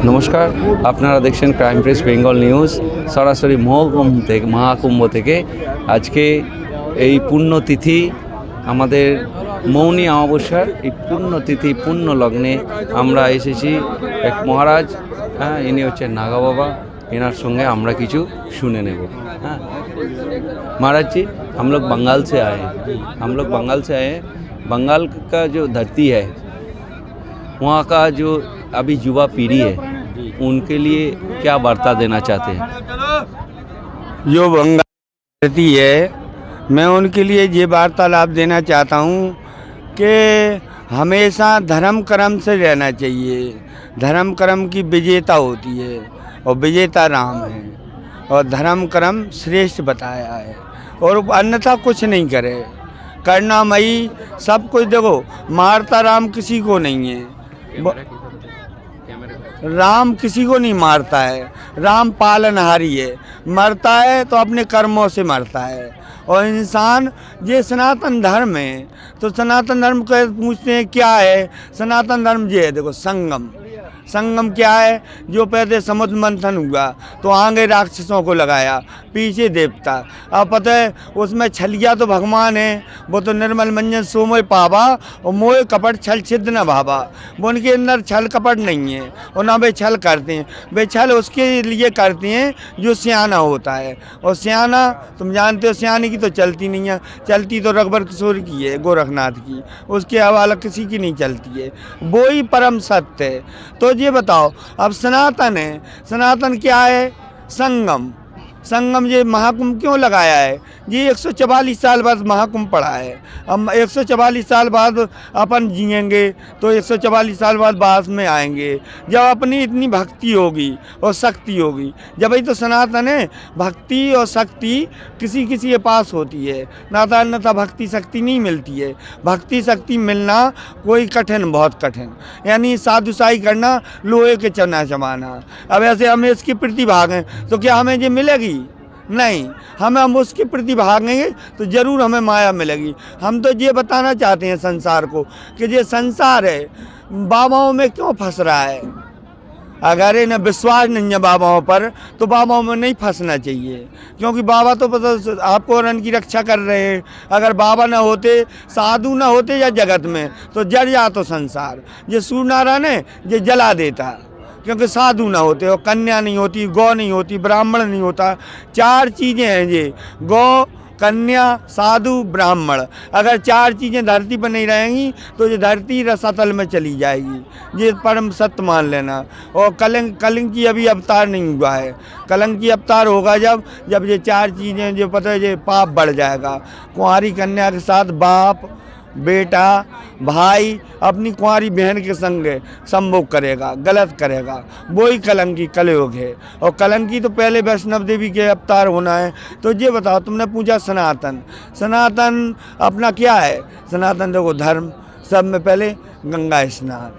নমস্কার, আপনারা দেখছেন ক্রাইম প্রেস বেঙ্গল নিউজ। সরাসরি মহাকুম্ভ থেকে আজকে এই পুণ্যতিথি, আমাদের মৌনী অমাবস্যার এই পুণ্যতিথি পুণ্য লগ্নে আমরা এসেছি। এক মহারাজ, ইনি হচ্ছেন নাগা বাবা, এনার সঙ্গে আমরা কিছু শুনে নেব। महाराज जी, हम लोग बंगाल से आए हैं। बंगाल का जो धरती है, वहाँ का जो अभी युवा पीढ़ी है, उनके लिए क्या वार्ता देना चाहते हैं? जो बंगाल धरती है, मैं उनके लिए ये वार्तालाप देना चाहता हूँ कि हमेशा धर्म कर्म से रहना चाहिए। धर्म कर्म की विजेता होती है और विजेता राम है, और धर्म कर्म श्रेष्ठ बताया है, और अन्यथा कुछ नहीं करे। करुणामयी सब कुछ, देखो मारता राम किसी को नहीं है, राम किसी को नहीं मारता है। राम पालनहारी है, मरता है तो अपने कर्मों से मरता है। और इंसान ये सनातन धर्म है, तो सनातन धर्म को पूछते हैं क्या है। सनातन धर्म ये है, देखो संगम क्या है? जो पहले समुद्र मंथन हुआ तो आगे राक्षसों को लगाया, पीछे देवता। अब पता है उसमें छलिया तो भगवान है, वो तो निर्मल मंजन सोमोय पावा और मोह कपट छल छिद्र न भावा। वो उनके अंदर छल कपट नहीं है, और ना वे छल करते हैं। वे छल उसके लिए करते हैं जो सियाना होता है, और सियाना तुम जानते हो, सियाने की तो चलती नहीं है। चलती तो रघुबर किशोर की है, गोरखनाथ की, उसके हवाला किसी की नहीं चलती है। वो ही परम सत्य है। तो ये बताओ, अब सनातन है, सनातन क्या है? संगम ये महाकुंभ क्यों लगाया है? ये 144 साल बाद महाकुंभ पड़ा है। अब 144 साल बाद अपन जिएंगे तो 144 साल बाद बाद में आएंगे, जब अपनी इतनी भक्ति होगी और शक्ति होगी। जब ही तो सनातन है, भक्ति और शक्ति किसी के पास होती है, अन्यथा भक्ति शक्ति नहीं मिलती है। भक्ति शक्ति मिलना कोई कठिन, बहुत कठिन, यानी साधुशाही करना लोहे के चना जमाना। अब ऐसे हमें इसकी प्रति भागें तो क्या हमें ये मिलेगी? नहीं। हम उसके प्रति भागेंगे तो ज़रूर हमें माया मिलेगी। हम तो ये बताना चाहते हैं संसार को कि ये संसार है, बाबाओं में क्यों फंस रहा है। अगर इन्हें विश्वास नहीं है बाबाओं पर, तो बाबाओं में नहीं फंसना चाहिए, क्योंकि बाबा तो आपको रन की रक्षा कर रहे हैं। अगर बाबा न होते, साधु न होते या जगत में, तो जड़ जातो संसार। ये सूर्यनारायण है, ये जला देता, क्योंकि साधु ना होते, और कन्या नहीं होती, गौ नहीं होती, ब्राह्मण नहीं होता। 4 चीज़ें हैं ये, गौ, कन्या, साधु, ब्राह्मण। अगर 4 चीज़ें धरती पर नहीं रहेंगी तो ये धरती रसातल में चली जाएगी। ये परम सत्य मान लेना। और कलंक की अभी अवतार नहीं हुआ है। कलंक की अवतार होगा जब ये 4 चीज़ें, जो पता है, ये पाप बढ़ जाएगा। कुंवारी कन्या के साथ बाप, बेटा, भाई अपनी कुंवारी बहन के संग संभोग करेगा, गलत करेगा, वही कलंकी कलयुग है। और कलंकी तो पहले वैष्णव देवी के अवतार होना है। तो ये बताओ, तुमने पूछा सनातन अपना क्या है? सनातन देखो धर्म, सब में पहले गंगा स्नान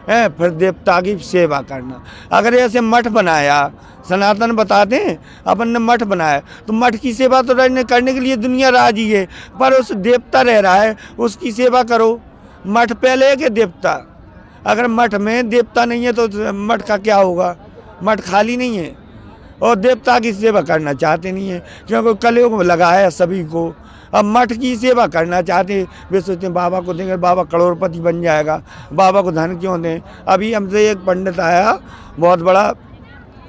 है, फिर देवता की सेवा करना। अगर ऐसे मठ बनाया, सनातन बताते हैं, अपन ने मठ बनाया, तो मठ की सेवा तो करने के लिए दुनिया राजी है, पर उस देवता रह रहा है, उसकी सेवा करो। मठ पहले है कि देवता? अगर मठ में देवता नहीं है तो मठ का क्या होगा? मठ खाली नहीं है, और देवता की सेवा करना चाहते नहीं है, क्योंकि कलयुग में लगा है सभी को। अब मठ की सेवा करना चाहते, वे सोचते हैं बाबा को देंगे, बाबा करोड़पति बन जाएगा, बाबा को धन क्यों दें। अभी हमसे एक पंडित आया, बहुत बड़ा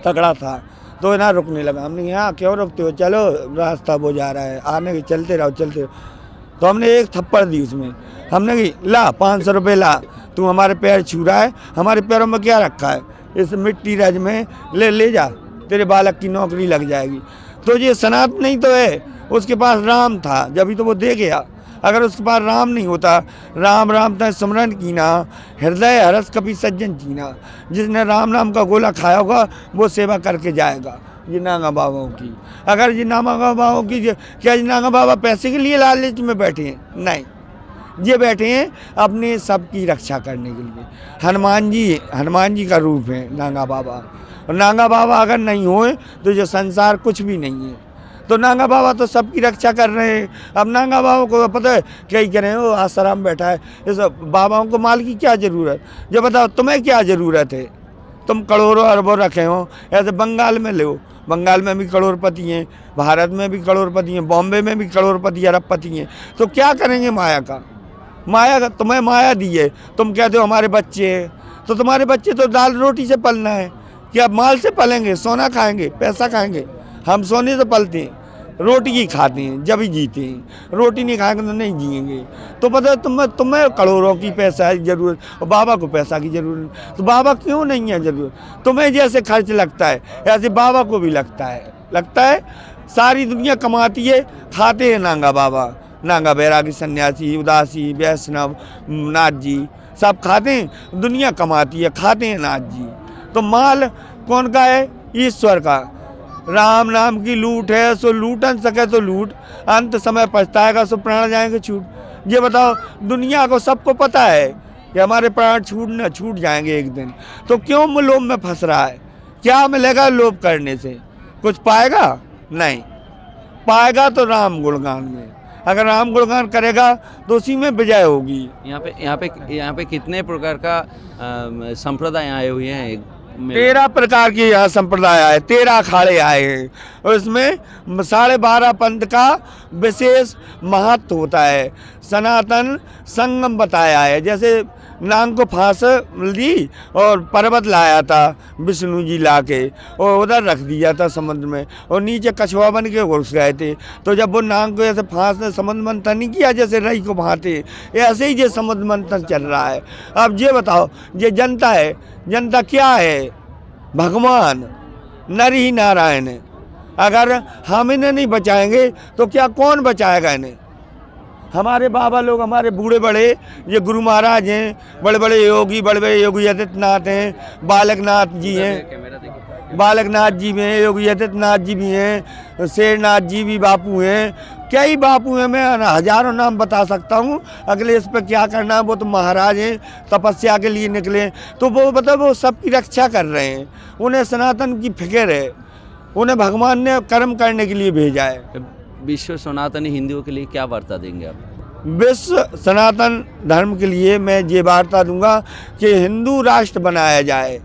तगड़ा था, तो ना रुकने लगा। हमने यहाँ क्यों रुकते हो, चलो रास्ता वो जा रहा है, आने के चलते रहो। तो हमने एक थप्पड़ दी उसमें। हमने कही, ला 500 रुपये ला, तू हमारे पैर छू रहा है, हमारे पैरों में क्या रखा है? इस मिट्टी रज में ले जा, तेरे बालक की नौकरी लग जाएगी। तो ये सनातन नहीं तो है, उसके पास राम था, जब ही तो वो दे गया। अगर उसके पास राम नहीं होता, राम तय स्मरण कीना, हृदय हरस कभी सज्जन कीना। जिसने राम नाम का गोला खाया होगा वो सेवा करके जाएगा। ये नागा बाबाओं की, अगर ये नागा बाबाओं की, क्या ये नागा बाबा पैसे के लिए लालच में बैठे हैं? नहीं, ये बैठे हैं अपने सबकी रक्षा करने के लिए। हनुमान जी का रूप है नागा बाबा, और नागा बाबा अगर नहीं होए तो ये संसार कुछ भी नहीं है। तो नागा बाबा तो सबकी रक्षा कर रहे हैं। अब नागा बाबा को पता है क्या ही करें, वो आसाराम बैठा है। इस बाबाओं को माल की क्या ज़रूरत? जब बताओ तुम्हें क्या ज़रूरत है? तुम करोड़ों अरबों रखे हो। ऐसे बंगाल में लो, बंगाल में भी करोड़पति हैं, भारत में भी करोड़पति हैं, बॉम्बे में भी करोड़पति अरबपति हैं। तो क्या करेंगे माया का? माया का तुम्हें माया दी है, तुम कहते हो हमारे बच्चे हैं, तो तुम्हारे बच्चे तो दाल रोटी से पलना है। क्या माल से पलेंगे? सोना खाएंगे, पैसा खाएंगे? हम सोने से पलते हैं, रोटी ही खाते हैं जब ही जीते हैं। रोटी नहीं खाएंगे तो नहीं जिएंगे। तो पता है तुम्हें करोड़ों की पैसा की ज़रूरत और बाबा को पैसा की ज़रूरत। तो बाबा क्यों नहीं है ज़रूरत? तुम्हें जैसे खर्च लगता है ऐसे बाबा को भी लगता है। सारी दुनिया कमाती है, खाते हैं नांगा बाबा, नांगा बैरागी, सन्यासी, उदासी, वैष्णव, नाथ जी सब खाते हैं। दुनिया कमाती है, खाते हैं नाथ जी। तो माल कौन का है? ईश्वर का। राम नाम की लूट है, सो लूटन सके तो लूट, अंत समय पछताएगा सो प्राण जाएंगे छूट। ये बताओ, दुनिया को सबको पता है कि हमारे प्राण छूट जाएंगे एक दिन। तो क्यों लोभ में फंस रहा है? क्या मिलेगा लोभ करने से? कुछ पाएगा? नहीं पाएगा। तो राम गुणगान में, अगर राम गुणगान करेगा तो उसी में विजय होगी। यहाँ पे कितने प्रकार का संप्रदाय आए हुए हैं? 13 प्रकार के यहाँ संप्रदाय आए, 13 अखाड़े आए हैं और इसमें 12.5 पंथ का विशेष महत्व होता है। सनातन संगम बताया है, जैसे नांग को फांस दी और पर्वत लाया था विष्णु जी लाके और उधर रख दिया था समुद्र में और नीचे कछुआ बन के घुस गए थे। तो जब वो नांग को ऐसे फांस ने समुद्र मंथन नहीं किया जैसे रई को भांते, ऐसे ही ये समुद्र मंथन चल रहा है। अब ये बताओ, ये जनता है, जनता क्या है? भगवान, नर ही नारायण है। अगर हम इन्हें नहीं बचाएंगे तो क्या कौन बचाएगा इन्हें? हमारे बाबा लोग, हमारे बूढ़े बड़े ये गुरु महाराज हैं, बड़े बड़े योगी आदित्यनाथ हैं, बालकनाथ जी हैं, बालकनाथ जी भी हैं, योगी आदित्यनाथ जी भी हैं, शेरनाथ जी भी बापू हैं, कई बापू हैं। मैं हजारों नाम बता सकता हूँ। अगले इस पर क्या करना है, वो तो महाराज हैं, तपस्या के लिए निकले। तो वो मतलब वो सबकी रक्षा कर रहे हैं, उन्हें सनातन की फिक्र है, उन्हें भगवान ने कर्म करने के लिए भेजा है। विश्व सनातनी हिंदुओं के लिए क्या वार्ता देंगे आप? विश्व सनातन धर्म के लिए मैं ये वार्ता दूंगा कि हिंदू राष्ट्र बनाया जाए।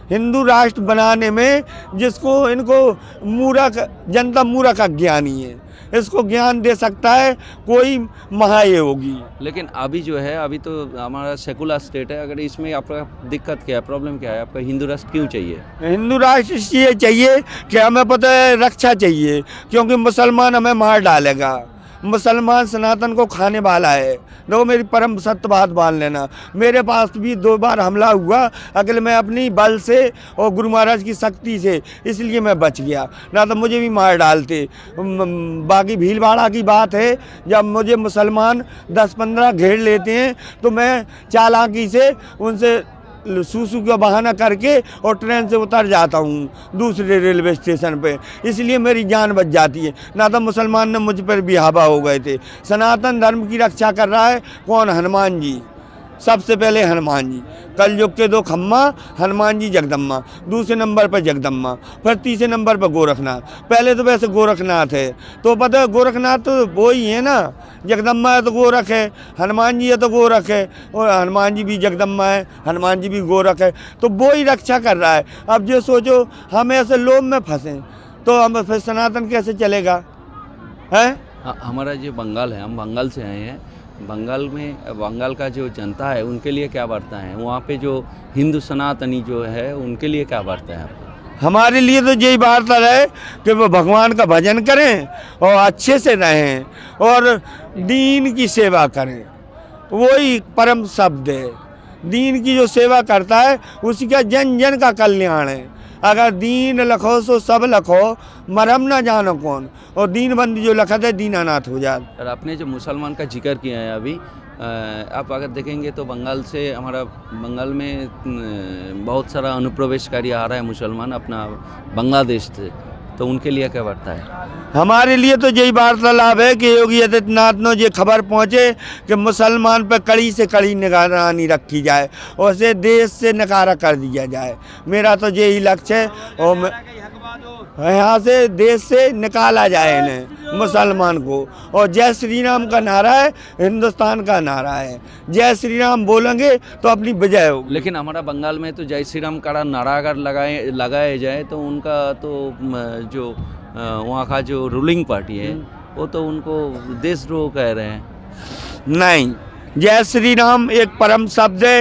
हिंदू राष्ट्र बनाने में जिसको इनको मूर्ख जनता मूर्ख अज्ञानी है, इसको ज्ञान दे सकता है कोई महायोगी। लेकिन अभी जो है, अभी तो हमारा सेकुलर स्टेट है, अगर इसमें आपका दिक्कत क्या है, प्रॉब्लम क्या है? आपका हिंदू राष्ट्र क्यों चाहिए? हिंदू राष्ट्र इसलिए चाहिए कि हमें पता है रक्षा चाहिए, क्योंकि मुसलमान हमें मार डालेगा। मुसलमान सनातन को खाने वाला है। देखो मेरी परम सत्य बात मान लेना, मेरे पास भी 2 बार हमला हुआ, अगले मैं अपनी बल से और गुरु महाराज की शक्ति से, इसलिए मैं बच गया, ना तो मुझे भी मार डालते। बाकी भीलवाड़ा की बात है, जब मुझे मुसलमान 10-15 घेर लेते हैं तो मैं चालाकी से उनसे सूसू का बहाना करके और ट्रेन से उतर जाता हूँ दूसरे रेलवे स्टेशन पे, इसलिए मेरी जान बच जाती है। ना तो मुसलमान ने मुझ पर भी हावा हो गए थे। सनातन धर्म की रक्षा कर रहा है कौन? हनुमान जी। सबसे पहले हनुमान जी, कलयुग के 2 खम्मा, हनुमान जी जगदम्मा, दूसरे नंबर पर जगदम्मा, फिर तीसरे नंबर पर गोरखनाथ। पहले तो वैसे गोरखनाथ है, तो पता है गोरखनाथ तो वो ही है ना, जगदम्मा है तो गोरख है, हनुमान जी है तो गोरख है, और हनुमान जी भी जगदम्मा है, हनुमान जी भी गोरख है, तो वो ही रक्षा कर रहा है। अब जो सोचो हम ऐसे लोभ में फंसे तो हम फिर सनातन कैसे चलेगा है? हमारा जो बंगाल है, हम बंगाल से आए हैं। बंगाल में, बंगाल का जो जनता है उनके लिए क्या वार्ता है? वहाँ पे जो हिंदू सनातनी जो है उनके लिए क्या वार्ता है आपको? हमारे लिए तो यही वार्ता है कि वो भगवान का भजन करें और अच्छे से रहें और दीन की सेवा करें। वही परम शब्द है। दीन की जो सेवा करता है उसी का जन जन का कल्याण है। अगर दीन लखो सो सब लखो, मरम ना जानो कौन। और दीन बंदी जो लखत है दीनानाथ हो जात। और आपने जो मुसलमान का जिक्र किया है अभी, आप अगर देखेंगे तो बंगाल से, हमारा बंगाल में बहुत सारा अनुप्रवेशकारी आ रहा है मुसलमान अपना बांग्लादेश से, तो उनके लिए क्या वार्ता है? हमारे लिए तो यही वार्तालाप है कि योगी आदित्यनाथ ने ये खबर पहुँचे कि मुसलमान पर कड़ी से कड़ी निगरानी रखी जाए और उसे देश से नकारा कर दिया जाए। मेरा तो यही लक्ष्य है और यहाँ से देश से निकाला जाए इन्हें। मुसलमान को। और जय श्री राम का नारा है, हिंदुस्तान का नारा है। जय श्री राम बोलेंगे तो अपनी विजय होगी। लेकिन हमारा बंगाल में तो जय श्री राम का नारा अगर लगाया जाए तो उनका तो जो वहाँ का जो रूलिंग पार्टी है वो तो उनको देशद्रोह कह रहे हैं। नहीं, जय श्री राम एक परम शब्द है,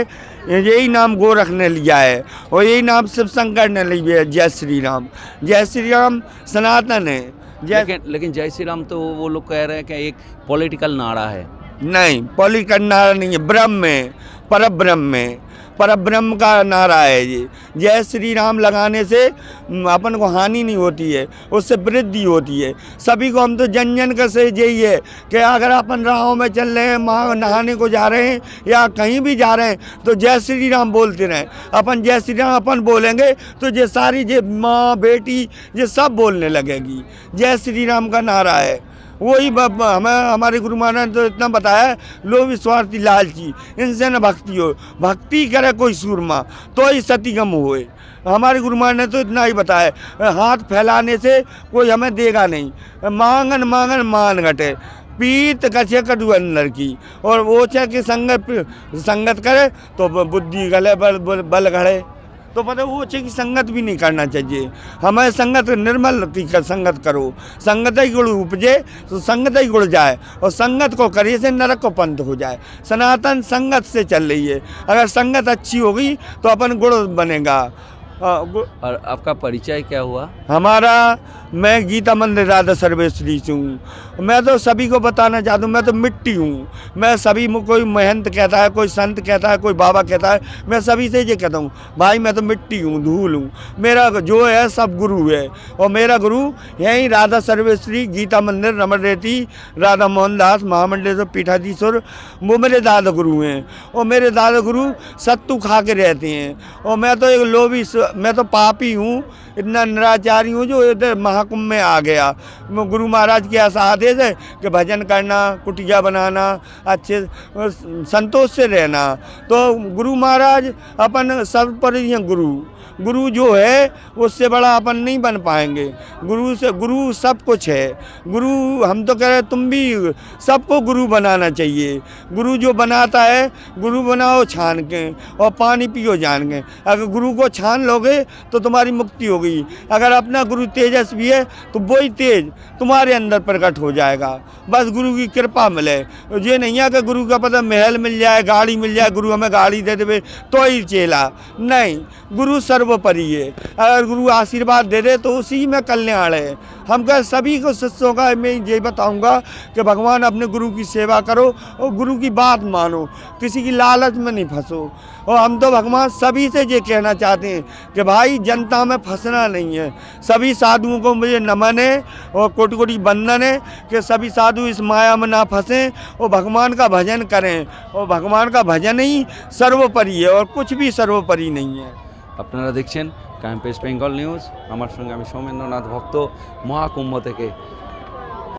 यही नाम गोरख ने लिया है और यही नाम शिव शंकर ने लिया है। जय श्री राम, जय श्री राम सनातन है। लेकिन जय श्री राम तो वो लोग कह रहे हैं कि एक पॉलिटिकल नारा है। नहीं, पॉलिटिकल नारा नहीं है, ब्रह्म है, परब्रह्म है, परब्रह्म का नारा है ये। जय श्री राम लगाने से अपन को हानि नहीं होती है, उससे वृद्धि होती है। सभी को हम तो जन जन का से यही है कि अगर अपन राहों में चल रहे हैं, वहाँ नहाने को जा रहे हैं या कहीं भी जा रहे हैं तो जय श्री राम बोलते रहें। अपन जय श्री राम अपन बोलेंगे तो ये सारी ये माँ बेटी ये सब बोलने लगेगी। जय श्री राम का नारा है, वही हमें हमारे गुरु महाराज ने तो इतना बताया है, लोभ स्वार्थी लालची इनसे न भक्ति हो, भक्ति करे कोई सूरमा तो ही सतीगम होए। हमारे गुरु महाराज ने तो इतना ही बताया, हाथ फैलाने से कोई हमें देगा नहीं, मांगन मांगन मान घटे, पीत कछे कटु अंदर की, और वो चाहे कि संगत करे तो बुद्धि गले बल घड़े। तो पता वो चाहिए कि संगत भी नहीं करना चाहिए हमें। संगत निर्मल की संगत करो, संगत ही गुण उपजे तो संगत ही गुण जाए, और संगत को करिए से नरक को पंथ हो जाए। सनातन संगत से चल रही है, अगर संगत अच्छी होगी तो अपन गुण बनेगा। और आपका परिचय क्या हुआ? हमारा, मैं गीता मंदिर राधा सर्वेश्वरी से हूँ। मैं तो सभी को बताना चाहता हूँ, मैं तो मिट्टी हूँ। मैं सभी में, कोई महंत कहता है, कोई संत कहता है, कोई बाबा कहता है, मैं सभी से ये कहता हूँ भाई मैं तो मिट्टी हूँ, धूल हूँ। मेरा जो है सब गुरु है, और मेरा गुरु यहीं राधा सर्वेश्वरी गीता मंदिर रमण रेती राधा मोहन दास महामंडलेश्वर पीठाधीश्वर, वो मेरे दादा गुरु हैं। और मेरे दादा गुरु सत्तू खा के रहते हैं, और मैं तो एक लोभी, मैं तो पापी हूँ, इतना निराचारी हूँ जो इधर महाकुंभ में आ गया। गुरु महाराज के ऐसा आदेश है कि भजन करना, कुटिया बनाना, अच्छे संतोष से रहना। तो गुरु महाराज अपन सब पर ही हैं। गुरु जो है उससे बड़ा अपन नहीं बन पाएंगे। गुरु सब कुछ है। गुरु हम तो कह रहे तुम भी सबको गुरु बनाना चाहिए। गुरु जो बनाता है, गुरु बनाओ छान के और पानी पियो जान के। अगर गुरु को छान लोगे तो तुम्हारी मुक्ति होगी। अगर अपना गुरु तेजस्वी है तो वही तेज तुम्हारे अंदर प्रकट हो जाएगा। बस गुरु की कृपा मिले। ये नहीं है कि गुरु का पता महल मिल जाए, गाड़ी मिल जाए, गुरु हमें गाड़ी दे दे तो ही चेला। नहीं, गुरु सर्वोपरि है। अगर गुरु आशीर्वाद दे दे तो उसी में कल्याण है। हम कह सभी को शिष्यों का मैं ये बताऊंगा कि भगवान अपने गुरु की सेवा करो और गुरु की बात मानो, किसी की लालच में नहीं फंसो। और हम तो भगवान सभी से ये कहना चाहते हैं कि भाई जनता में फंसना नहीं है। सभी साधुओं को मुझे नमन है और कोटि कोटि वंदन है कि सभी साधु इस माया में ना फंसें और भगवान का भजन करें। और भगवान का भजन ही सर्वोपरि है और कुछ भी सर्वोपरि नहीं है। আপনারা দেখছেন ক্রাইম প্রেস বেঙ্গল নিউজ। আমার সঙ্গে আমি সৌমেন্দ্রনাথ ভক্ত মহাকুম্ভ থেকে।